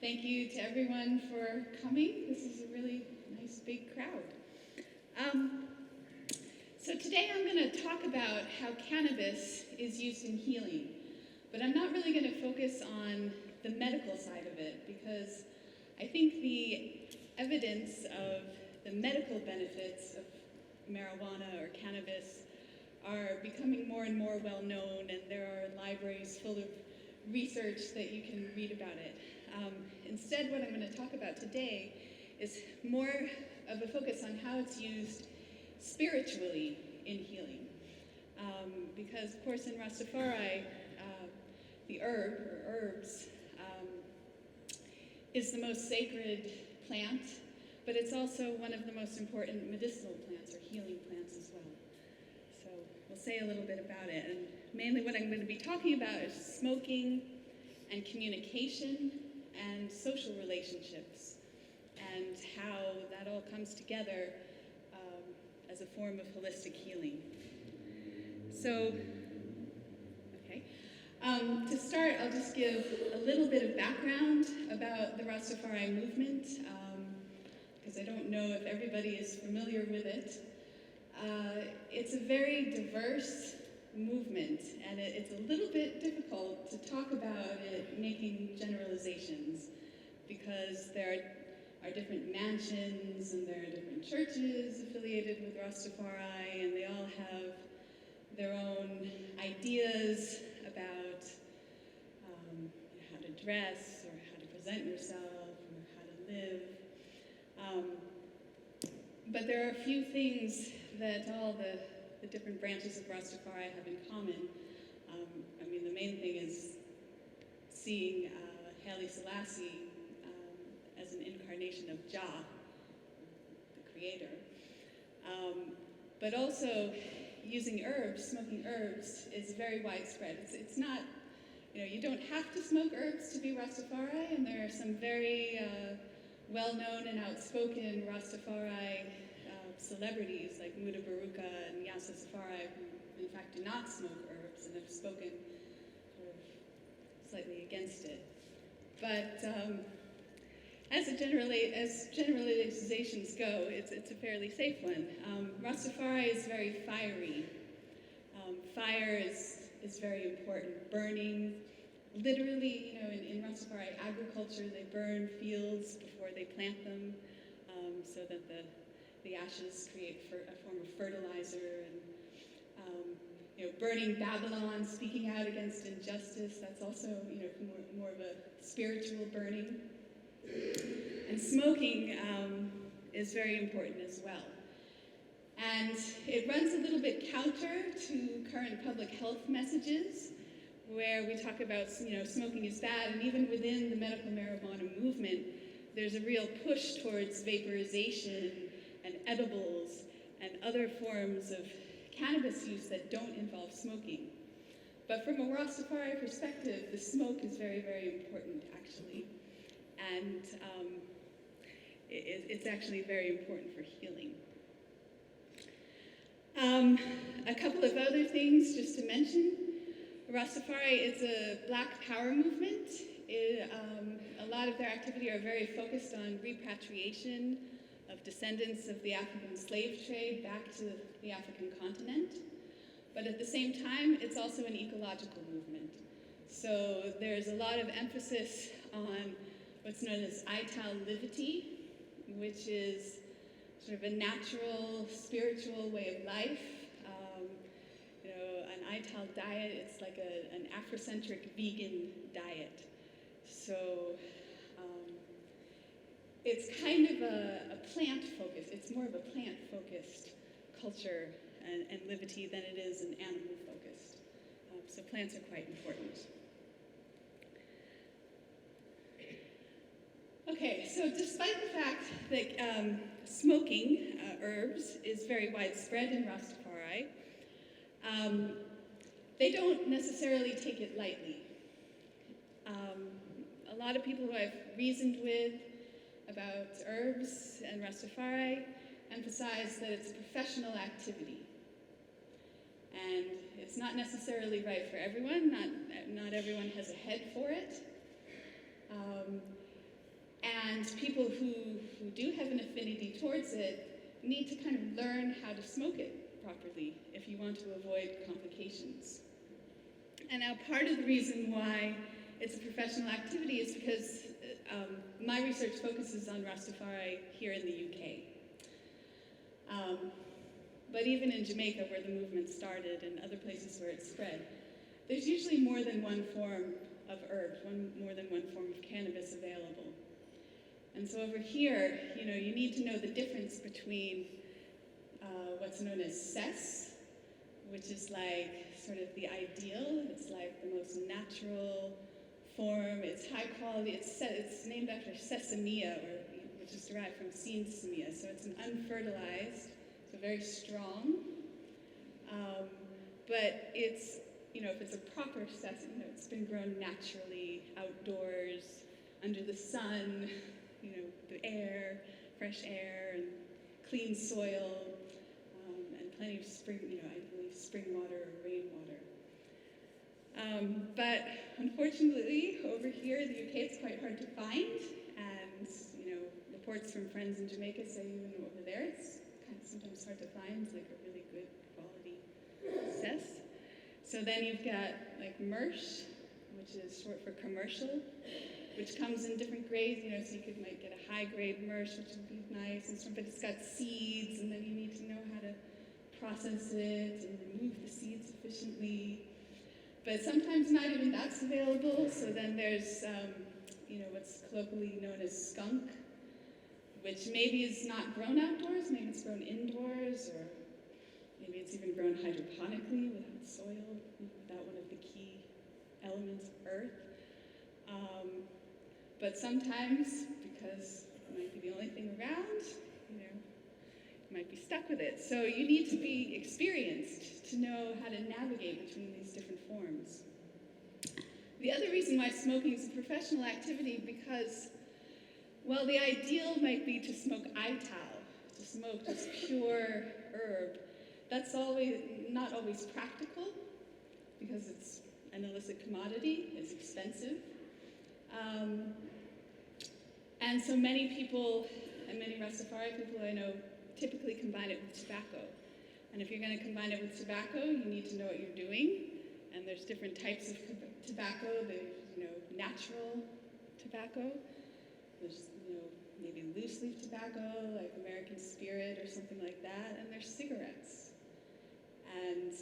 Thank you to everyone for coming. This is a really nice big crowd. So today I'm going to talk about how cannabis is used in healing, but I'm not really going to focus on the medical side of it because I think the evidence of the medical benefits of marijuana or cannabis are becoming more and more well known, and there are libraries full of research that you can read about it. Instead, what I'm going to talk about today is more of a focus on how it's used spiritually in healing. Because, of course, in Rastafari, the herb, or herbs, is the most sacred plant, but it's also one of the most important medicinal plants or healing plants as well. So we'll say a little bit about it. And mainly what I'm going to be talking about is smoking and communication and social relationships and how that all comes together as a form of holistic healing. So, okay. To start, I'll just give a little bit of background about the Rastafari movement, because I don't know if everybody is familiar with it. It's a very diverse movement, and it's a little bit difficult to talk about it making generalizations, because there are different mansions and there are different churches affiliated with Rastafari, and they all have their own ideas about how to dress or how to present yourself or how to live. But there are a few things that all the different branches of Rastafari have in common. I mean, the main thing is seeing Haile Selassie as an incarnation of Jah, the creator. But also, using herbs, smoking herbs, is very widespread. It's not, you don't have to smoke herbs to be Rastafari, and there are some very well-known and outspoken Rastafari celebrities like Muda Baruka and Yasa Safari, who in fact do not smoke herbs and have spoken sort of slightly against it. But as generalizations go, it's a fairly safe one. Rastafari is very fiery. Fire is very important. Burning, literally, in Rastafari agriculture, they burn fields before they plant them, so that the ashes create a form of fertilizer. And burning Babylon, speaking out against injustice, that's also more of a spiritual burning. And smoking is very important as well. And it runs a little bit counter to current public health messages, where we talk about smoking is bad, and even within the medical marijuana movement, there's a real push towards vaporization and edibles and other forms of cannabis use that don't involve smoking. But from a Rastafari perspective, the smoke is very, very important, actually. And it's actually very important for healing. A couple of other things just to mention. Rastafari is a Black Power movement. A lot of their activity are very focused on repatriation of descendants of the African slave trade back to the African continent. But at the same time, it's also an ecological movement. So there's a lot of emphasis on what's known as ital livity, which is sort of a natural, spiritual way of life. An ital diet, it's like an Afrocentric vegan diet. So it's kind of a plant focus. It's more of a plant-focused culture and livity than it is an animal-focused. So plants are quite important. Okay, so despite the fact that smoking herbs is very widespread in Rastafari, they don't necessarily take it lightly. A lot of people who I've reasoned with about herbs and Rastafari emphasize that it's a professional activity. And it's not necessarily right for everyone. Not everyone has a head for it. And people who do have an affinity towards it need to kind of learn how to smoke it properly if you want to avoid complications. And now part of the reason why it's a professional activity is because my research focuses on Rastafari here in the UK. But even in Jamaica, where the movement started, and other places where it spread, there's usually more than one form of herbs, more than one form of cannabis available. And so over here, you need to know the difference between what's known as cess, which is like sort of the ideal. It's like the most natural form. It's high quality. It's named after sesamia, which is derived from sensamia. So it's an unfertilized, so very strong. But it's, if it's a proper sesame, it's been grown naturally outdoors, under the sun, the air, fresh air, and clean soil, and plenty of spring, I believe spring water or rainwater. But unfortunately, over here in the UK, it's quite hard to find, and reports from friends in Jamaica say even over there, it's kind of sometimes hard to find like a really good quality cess. So then you've got like Mersh, which is short for commercial, which comes in different grades, so you might get a high-grade Mersh, which would be nice, but it's got seeds, and then you need to know how to process it and remove the seeds efficiently. But sometimes not even that's available, so then there's, what's colloquially known as skunk, which maybe is not grown outdoors, maybe it's grown indoors, or maybe it's even grown hydroponically without soil, without one of the key elements of earth. But sometimes, because it might be the only thing around, you might be stuck with it. So you need to be experienced to know how to navigate between these different forms. The other reason why smoking is a professional activity, because, well, the ideal might be to smoke ital, to smoke just pure herb. That's not always practical, because it's an illicit commodity, it's expensive. And so many people, and many Rastafari people I know, typically combine it with tobacco. And if you're going to combine it with tobacco, you need to know what you're doing. And there's different types of tobacco. There's, natural tobacco. There's, maybe loose leaf tobacco, like American Spirit or something like that. And there's cigarettes. And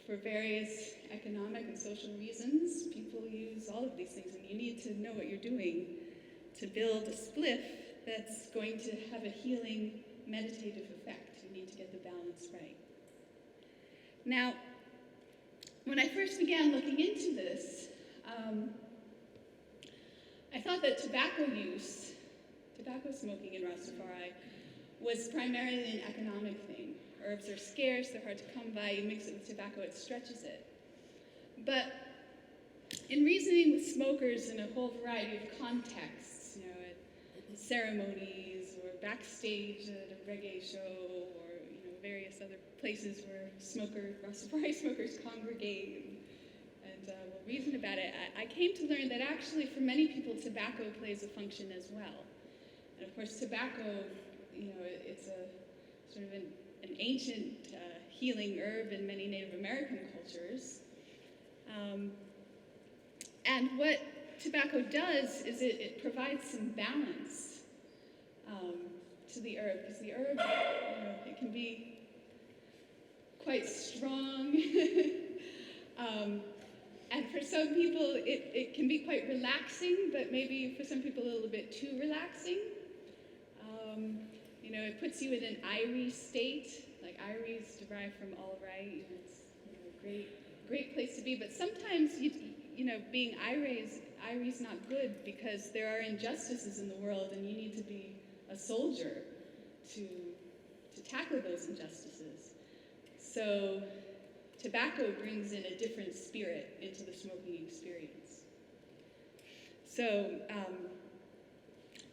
for various economic and social reasons, people use all of these things. And you need to know what you're doing to build a spliff that's going to have a healing, meditative effect. You need to get the balance right. Now, when I first began looking into this, I thought that tobacco smoking in Rastafari, was primarily an economic thing. Herbs are scarce, they're hard to come by, you mix it with tobacco, it stretches it. But in reasoning with smokers in a whole variety of contexts, at ceremonies or backstage at a reggae show or various other places where Rastafari smokers congregate and will reason about it, I came to learn that actually for many people tobacco plays a function as well. And of course tobacco, it's a sort of an ancient healing herb in many Native American cultures. And what tobacco does is it provides some balance to the herb, because the herb, it can be quite strong. And for some people, it can be quite relaxing, but maybe for some people a little bit too relaxing. It puts you in an irie state. Like irie is derived from all right. It's a great place to be. But sometimes being irie is not good, because there are injustices in the world, and you need to be a soldier to tackle those injustices. So tobacco brings in a different spirit into the smoking experience. So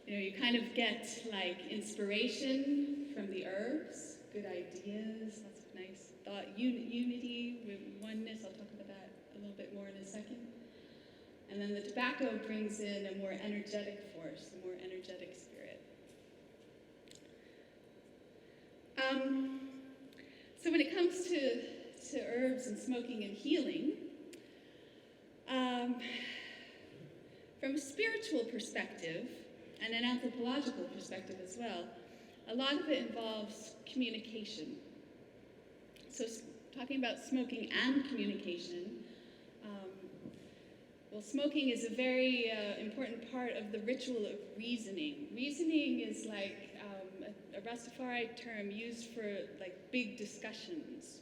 you kind of get like inspiration from the herbs, good ideas, lots of nice thought, unity, oneness. I'll talk about that a little bit more in a second. And And then the tobacco brings in a more energetic force, a more energetic spirit. So when it comes to herbs and smoking and healing, from a spiritual perspective, and an anthropological perspective as well, a lot of it involves communication. So talking about smoking and communication, well, smoking is a very important part of the ritual of reasoning. Reasoning is like a Rastafari term used for like big discussions,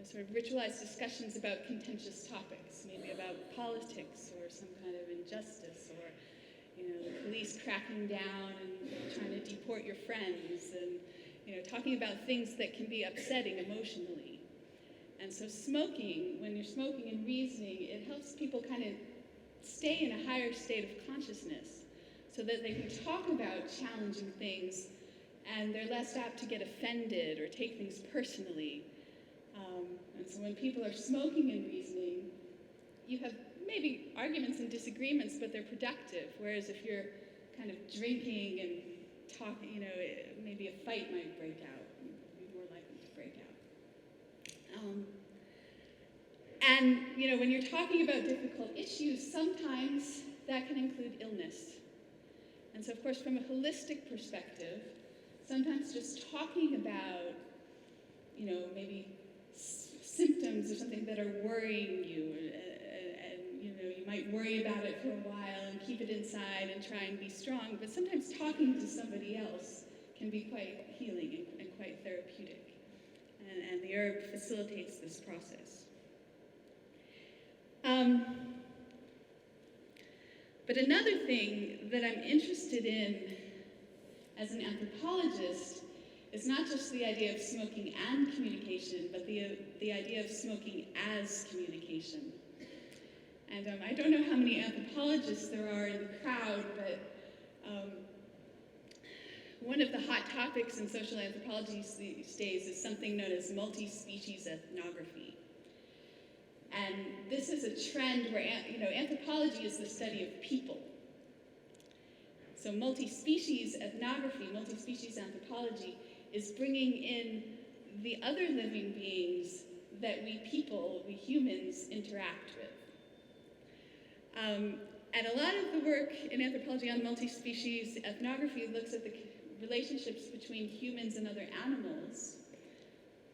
sort of ritualized discussions about contentious topics, maybe about politics or some kind of injustice, or the police cracking down and trying to deport your friends, and talking about things that can be upsetting emotionally. And so smoking, when you're smoking and reasoning, it helps people kind of stay in a higher state of consciousness so that they can talk about challenging things and they're less apt to get offended or take things personally. And so when people are smoking and reasoning, you have maybe arguments and disagreements, but they're productive. Whereas if you're kind of drinking and talking, maybe a fight might break out. You're more likely to break out. And when you're talking about difficult issues, sometimes that can include illness. And so, of course, from a holistic perspective, sometimes just talking about, maybe symptoms or something that are worrying you, and you might worry about it for a while and keep it inside and try and be strong, but sometimes talking to somebody else can be quite healing and quite therapeutic. And the herb facilitates this process. But another thing that I'm interested in as an anthropologist is not just the idea of smoking and communication, but the idea of smoking as communication. And I don't know how many anthropologists there are in the crowd, but one of the hot topics in social anthropology these days is something known as multi-species ethnography. And this is a trend where, anthropology is the study of people. So multi-species ethnography, multi-species anthropology, is bringing in the other living beings that we people, we humans, interact with. And a lot of the work in anthropology on multi-species ethnography looks at the relationships between humans and other animals.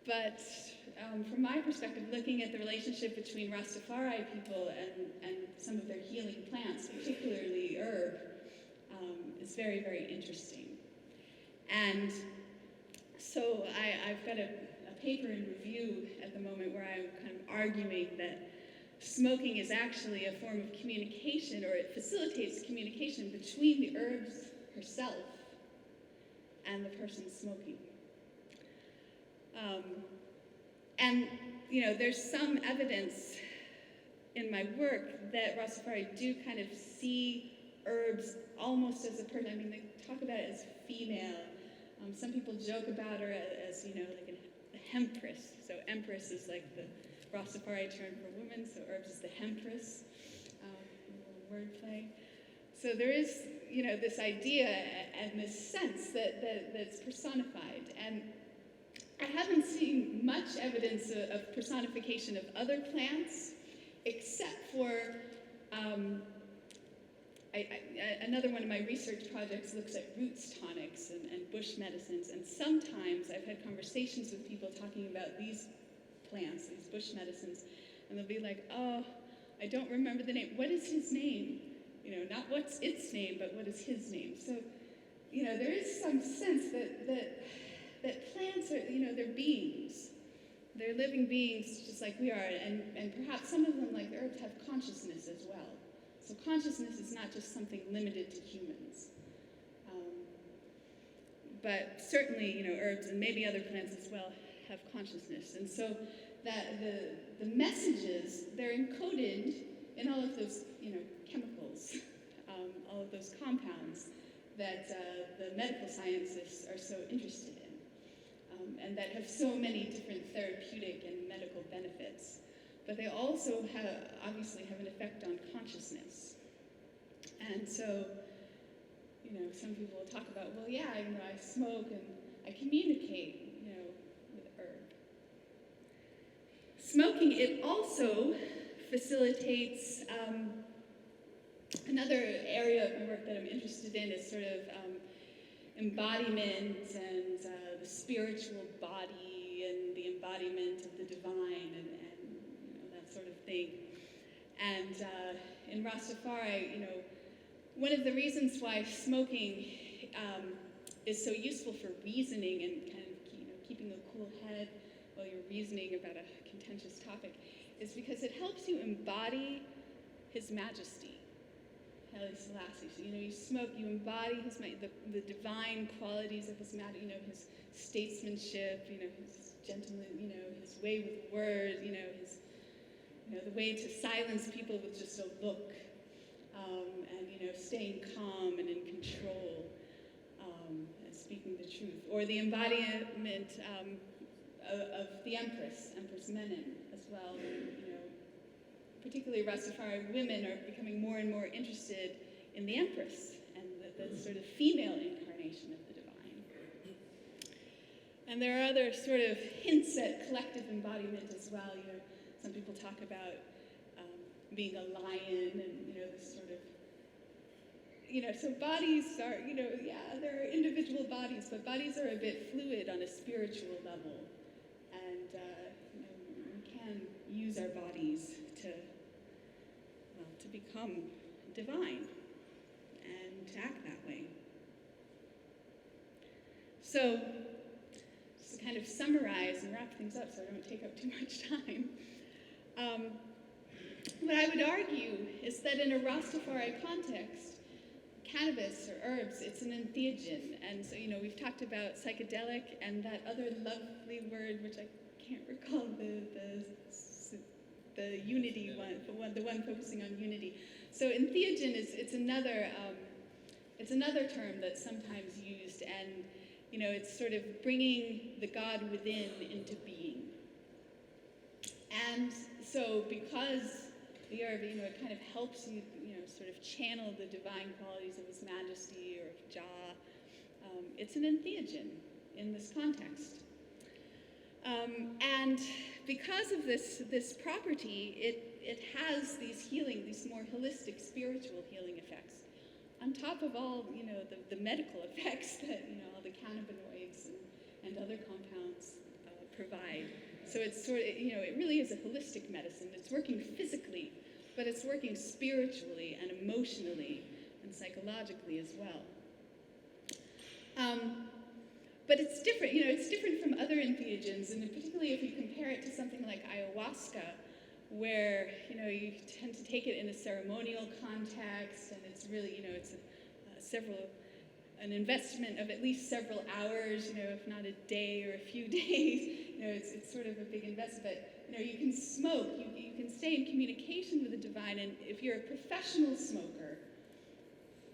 But from my perspective, looking at the relationship between Rastafari people and some of their healing plants, particularly herb, is very, very interesting. And so I've got a paper in review at the moment where I'm kind of arguing that smoking is actually a form of communication, or it facilitates communication between the herbs herself and the person smoking. And there's some evidence in my work that Rastafari do kind of see herbs almost as a person. I mean, they talk about it as female. Some people joke about her as like a hempress. So empress is like the Rastafari term for woman, so herbs is the hempress, wordplay. So there is, this idea and this sense that's personified. And I haven't seen much evidence of personification of other plants, except for another one of my research projects looks at roots tonics and bush medicines, and sometimes I've had conversations with people talking about these plants, these bush medicines, and they'll be like, oh, I don't remember the name. What is his name? Not what's its name, but what is his name? So, there is some sense that plants are, they're beings. They're living beings just like we are, and perhaps some of them, like the herbs, have consciousness as well. So consciousness is not just something limited to humans. But certainly, herbs and maybe other plants as well have consciousness. And so that the messages, they're encoded in all of those, chemicals, all of those compounds that the medical scientists are so interested in, and that have so many different therapeutic and medical benefits. but they also obviously have an effect on consciousness. And so, some people will talk about, well, yeah, I smoke and I communicate, with herb. Smoking, it also facilitates another area of my work that I'm interested in is sort of embodiment and the spiritual body and the embodiment of the divine and that sort of thing. And in Rastafari, one of the reasons why smoking is so useful for reasoning and kind of keeping a cool head while you're reasoning about a contentious topic is because it helps you embody His Majesty, Haile Selassie. So, you smoke, you embody the divine qualities of His Majesty, His statesmanship, His gentleman, His way with words, his, the way to silence people with just a look, and, staying calm and in control, and speaking the truth. Or the embodiment of the Empress Menen as well. Particularly Rastafari women are becoming more and more interested in the Empress and the sort of female incarnation of the divine. And there are other sort of hints at collective embodiment as well. Some people talk about being a lion and, this sort of, so bodies are, there are individual bodies, but bodies are a bit fluid on a spiritual level. And, we can use our bodies to become divine and to act that way. So, just to kind of summarize and wrap things up so I don't take up too much time, what I would argue is that in a Rastafari context, cannabis or herbs, it's an entheogen. And so, we've talked about psychedelic and that other lovely word, which I can't recall, the unity one, the one focusing on unity. So entheogen it's another term that's sometimes used, and it's sort of bringing the God within into being. And so because the herb, it kind of helps you, sort of channel the divine qualities of His Majesty or Jah. It's an entheogen in this context. And because of this property, it has these more holistic spiritual healing effects, on top of all, the medical effects that, all the cannabinoids and other compounds provide. So it's sort of, it really is a holistic medicine. It's working physically, but it's working spiritually and emotionally and psychologically as well. But it's different, it's different from other entheogens, and particularly if you compare it to something like ayahuasca, where, you tend to take it in a ceremonial context, and it's really, it's an investment of at least several hours, if not a day or a few days. It's sort of a big investment. But, you can smoke, you can stay in communication with the divine, and if you're a professional smoker,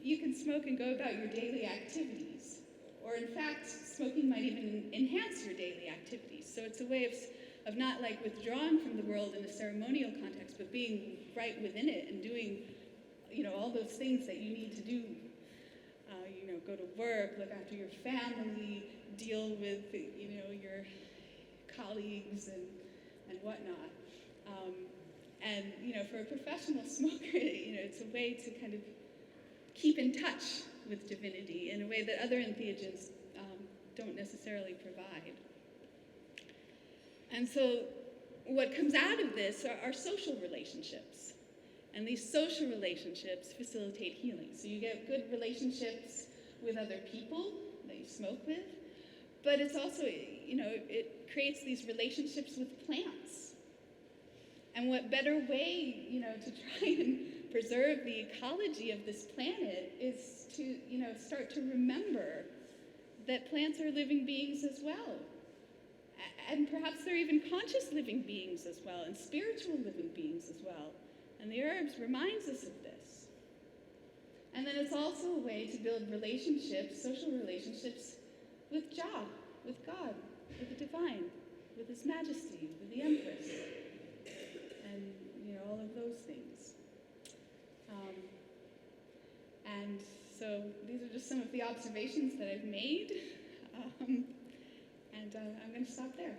you can smoke and go about your daily activities. Or in fact, smoking might even enhance your daily activities. So it's a way of not like withdrawing from the world in a ceremonial context, but being right within it and doing, all those things that you need to do. Go to work, look after your family, deal with, your colleagues and whatnot. And, for a professional smoker, it's a way to kind of keep in touch with divinity in a way that other entheogens don't necessarily provide. And so what comes out of this are social relationships. And these social relationships facilitate healing. So you get good relationships with other people that you smoke with, but it's also, it creates these relationships with plants. And what better way, to try and preserve the ecology of this planet is to, start to remember that plants are living beings as well. And perhaps they're even conscious living beings as well, and spiritual living beings as well. And the herbs reminds us of this. And then it's also a way to build relationships, social relationships, with Jah, with God, with the divine, with His Majesty, with the Empress. some of the observations that I've made. And I'm going to stop there.